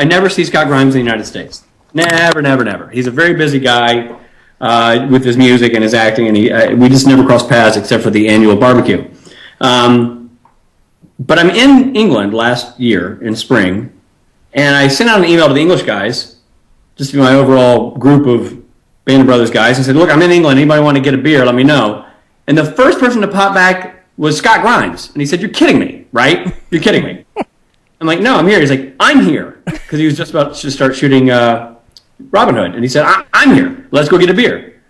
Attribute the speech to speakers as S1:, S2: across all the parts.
S1: I never see Scott Grimes in the United States. Never, never, never. He's a very busy guy with his music and his acting, and we just never cross paths except for the annual barbecue. But I'm in England last year in spring, and I sent out an email to the English guys, just to be my overall group of Band of Brothers guys, and said, look, I'm in England. Anybody want to get a beer? Let me know. And the first person to pop back was Scott Grimes. And he said, you're kidding me, right? You're kidding me. I'm like, no, I'm here. He's like, I'm here. Because he was just about to start shooting Robin Hood. And he said, I'm here. Let's go get a beer.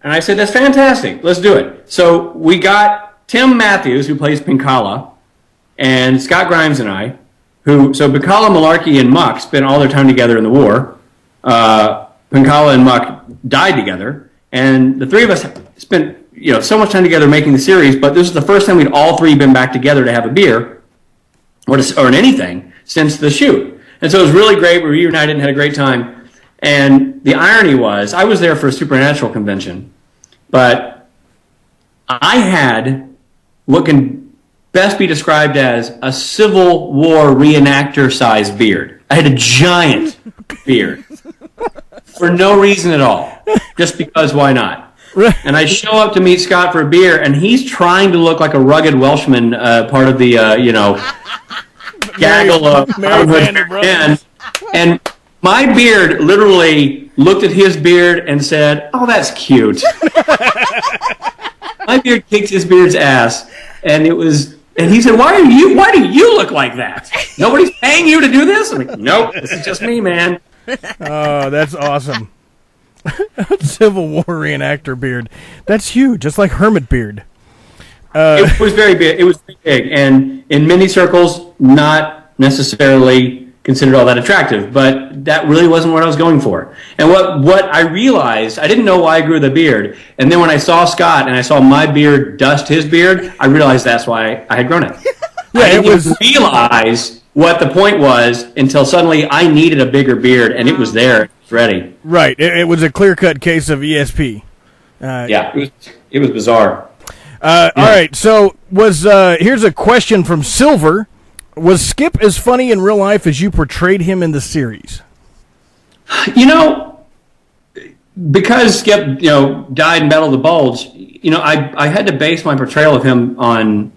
S1: And I said, that's fantastic. Let's do it. So we got Tim Matthews, who plays Pinkala, and Scott Grimes and I, so Pinkala, Malarkey, and Muck spent all their time together in the war. Pinkala and Muck died together. And the three of us spent so much time together making the series, but this is the first time we'd all three been back together to have a beer or in anything since the shoot. And so it was really great. We reunited and had a great time. And the irony was, I was there for a Supernatural convention, but I had what can best be described as a Civil War reenactor-sized beard. I had a giant beard for no reason at all, just because why not? And I show up to meet Scott for a beer, and he's trying to look like a rugged Welshman, part of the, gaggle of men. And my beard literally looked at his beard and said, oh, that's cute. My beard kicked his beard's ass, and he said, why do you look like that? Nobody's paying you to do this? I'm like, nope, this is just me, man.
S2: Oh, that's awesome. Civil War reenactor beard. That's huge. Just like hermit beard.
S1: It was very big. It was big, and in many circles, not necessarily considered all that attractive. But that really wasn't what I was going for. And what I realized, I didn't know why I grew the beard. And then when I saw Scott and I saw my beard dust his beard, I realized that's why I had grown it. Yeah, I didn't realize what the point was until suddenly I needed a bigger beard, and it was there. It was ready.
S2: Right. It was a clear-cut case of ESP.
S1: It was bizarre.
S2: All right, so here's a question from Silver. Was Skip as funny in real life as you portrayed him in the series?
S1: Because Skip, died in Battle of the Bulge, I had to base my portrayal of him on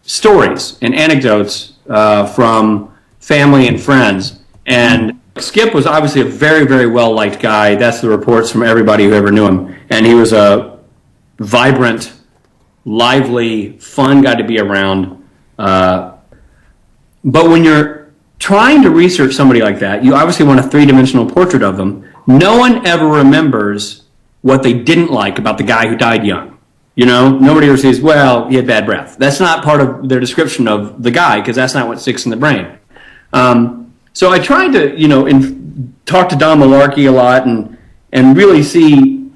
S1: stories and anecdotes from family and friends. And Skip was obviously a very, very well-liked guy. That's the reports from everybody who ever knew him. And he was a vibrant, lively, fun guy to be around. But when you're trying to research somebody like that, you obviously want a three-dimensional portrait of them. No one ever remembers what they didn't like about the guy who died young. Nobody ever says, well, he had bad breath. That's not part of their description of the guy, because that's not what sticks in the brain. So I tried to, talk to Don Malarkey a lot and really see,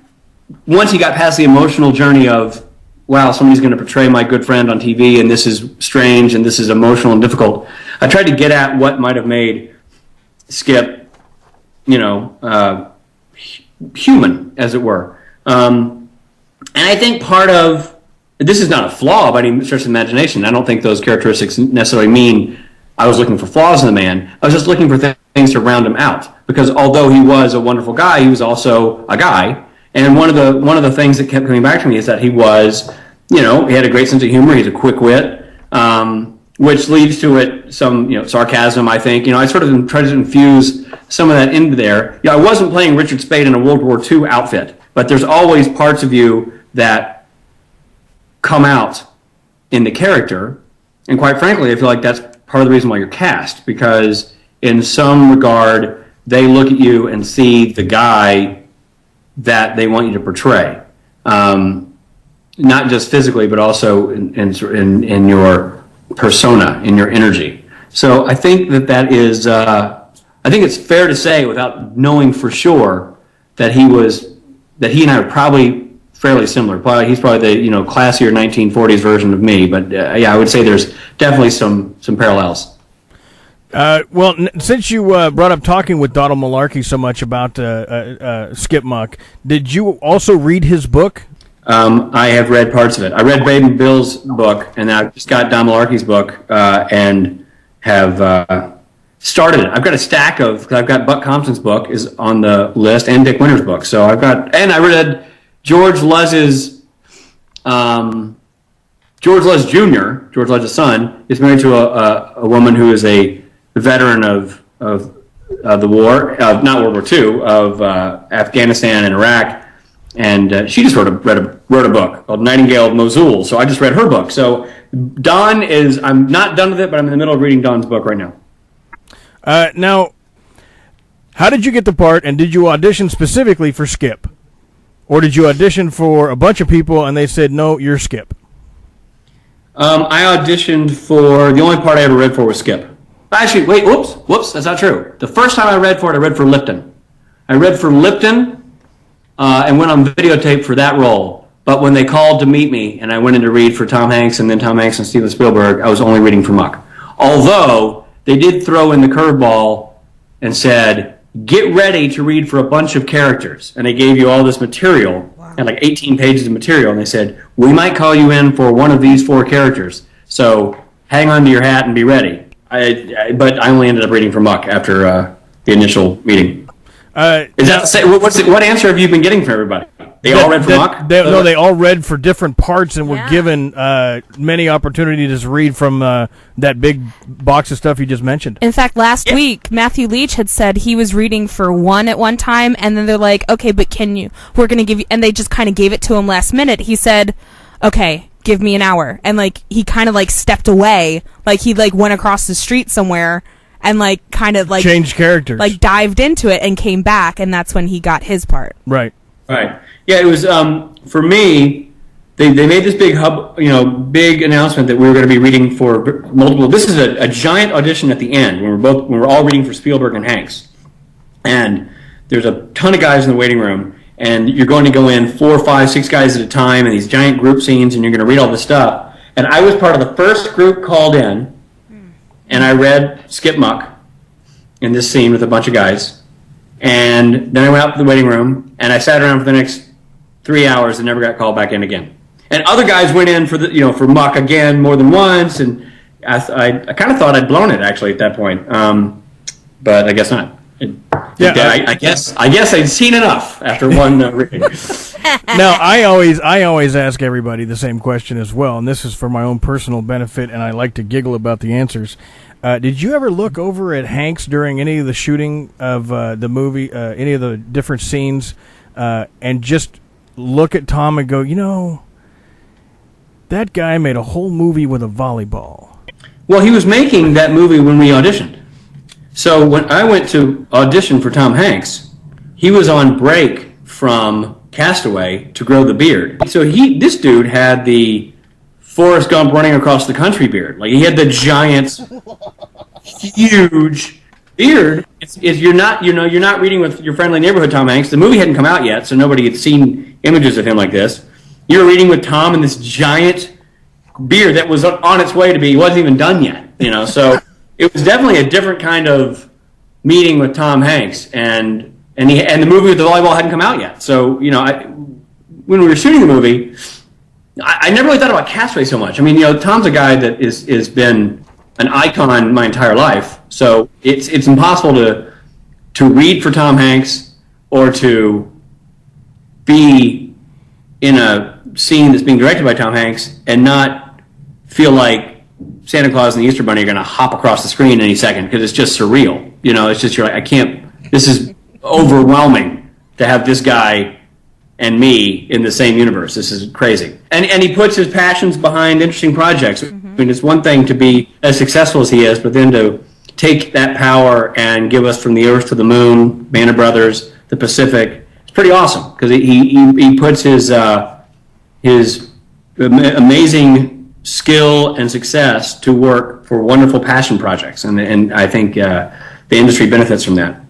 S1: once he got past the emotional journey of, wow, somebody's going to portray my good friend on TV, and this is strange, and this is emotional and difficult. I tried to get at what might have made Skip, human, as it were. And I think part of, this is not a flaw by any stretch of imagination. I don't think those characteristics necessarily mean I was looking for flaws in the man. I was just looking for things to round him out. Because although he was a wonderful guy, he was also a guy. And one of the things that kept coming back to me is that he was, he had a great sense of humor. He's a quick wit, which leads to it some, sarcasm, I think. I sort of tried to infuse some of that into there. I wasn't playing Richard Speight in a World War II outfit, but there's always parts of you that come out in the character. And quite frankly, I feel like that's part of the reason why you're cast, because in some regard, they look at you and see the guy that they want you to portray. Not just physically, but also in your persona, in your energy. So I think that is, I think it's fair to say, without knowing for sure, that he and I are probably fairly similar. He's probably the classier 1940s version of me, but I would say there's definitely some parallels.
S2: Well, since you brought up talking with Donald Malarkey so much about Skip Muck, did you also read his book?
S1: I have read parts of it. I read Babe and Bill's book, and I just got Don Malarkey's book, and have started it. I've got a stack because I've got Buck Compton's book is on the list and Dick Winter's book. So and I read George Lez's, George Lez Jr., George Lez's son, is married to a woman who is a veteran of the war, not World War II, of Afghanistan and Iraq. And she just wrote a book called Nightingale of Mosul. So I just read her book. So I'm not done with it, but I'm in the middle of reading Don's book right now.
S2: Now, how did you get the part, and did you audition specifically for Skip? Or did you audition for a bunch of people and they said, no, you're Skip?
S1: I auditioned for, the only part I ever read for was Skip. Actually, wait, whoops, that's not true. The first time I read for it, I read for Lipton. I read for Lipton and went on videotape for that role. But when they called to meet me and I went in to read for Tom Hanks and then Tom Hanks and Steven Spielberg, I was only reading for Muck. Although they did throw in the curveball and said, get ready to read for a bunch of characters. And they gave you all this material, and like 18 pages of material, and they said, we might call you in for one of these 4 characters. So hang on to your hat and be ready. But I only ended up reading for Muck after the initial meeting. What answer have you been getting from everybody? They all read for Muck?
S2: No, they all read for different parts and were given many opportunities to read from that big box of stuff you just mentioned.
S3: In fact, last week, Matthew Leach had said he was reading for one at one time, and then they're like, okay, but we're going to give you, and they just kind of gave it to him last minute. He said, okay, give me an hour. And, like, he kind of, like, stepped away. Like, he, like, went across the street somewhere and, like, kind of, like...
S2: changed characters.
S3: Like, dived into it and came back, and that's when he got his part.
S2: Right.
S1: Yeah, it was, for me, they made this big announcement that we were going to be reading for multiple... This is a giant audition at the end when we're all reading for Spielberg and Hanks. And there's a ton of guys in the waiting room, and you're going to go in 4, 5, 6 guys at a time in these giant group scenes, and you're going to read all this stuff. And I was part of the first group called in, and I read Skip Muck in this scene with a bunch of guys. And then I went out to the waiting room, and I sat around for the next 3 hours and never got called back in again. And other guys went in for Muck again more than once, and I kind of thought I'd blown it actually at that point, but I guess not. I guess I'd seen enough after one reading.
S2: Now, I always ask everybody the same question as well, and this is for my own personal benefit, and I like to giggle about the answers. Did you ever look over at Hanks during any of the shooting of the movie, any of the different scenes, and just look at Tom and go, that guy made a whole movie with a volleyball?
S1: Well, he was making that movie when we auditioned. So when I went to audition for Tom Hanks, he was on break from Castaway to grow the beard. So this dude had the Forrest Gump running across the country beard. Like, he had the giant, huge beard. You're not reading with your friendly neighborhood Tom Hanks. The movie hadn't come out yet, so nobody had seen images of him like this. You're reading with Tom and this giant beard that was on its way to be, he wasn't even done yet. So it was definitely a different kind of meeting with Tom Hanks, and the movie with the volleyball hadn't come out yet. So when we were shooting the movie, I never really thought about Castaway so much. I mean, Tom's a guy that is been an icon my entire life, so it's impossible to read for Tom Hanks or to be in a scene that's being directed by Tom Hanks and not feel like Santa Claus and the Easter Bunny are going to hop across the screen any second, because it's just surreal. It's just, you're like, I can't, this is overwhelming to have this guy and me in the same universe. This is crazy. And he puts his passions behind interesting projects. Mm-hmm. I mean, it's one thing to be as successful as he is, but then to take that power and give us From the Earth to the Moon, Band of Brothers, The Pacific, it's pretty awesome, because he puts his amazing skill and success to work for wonderful passion projects, and I think the industry benefits from that.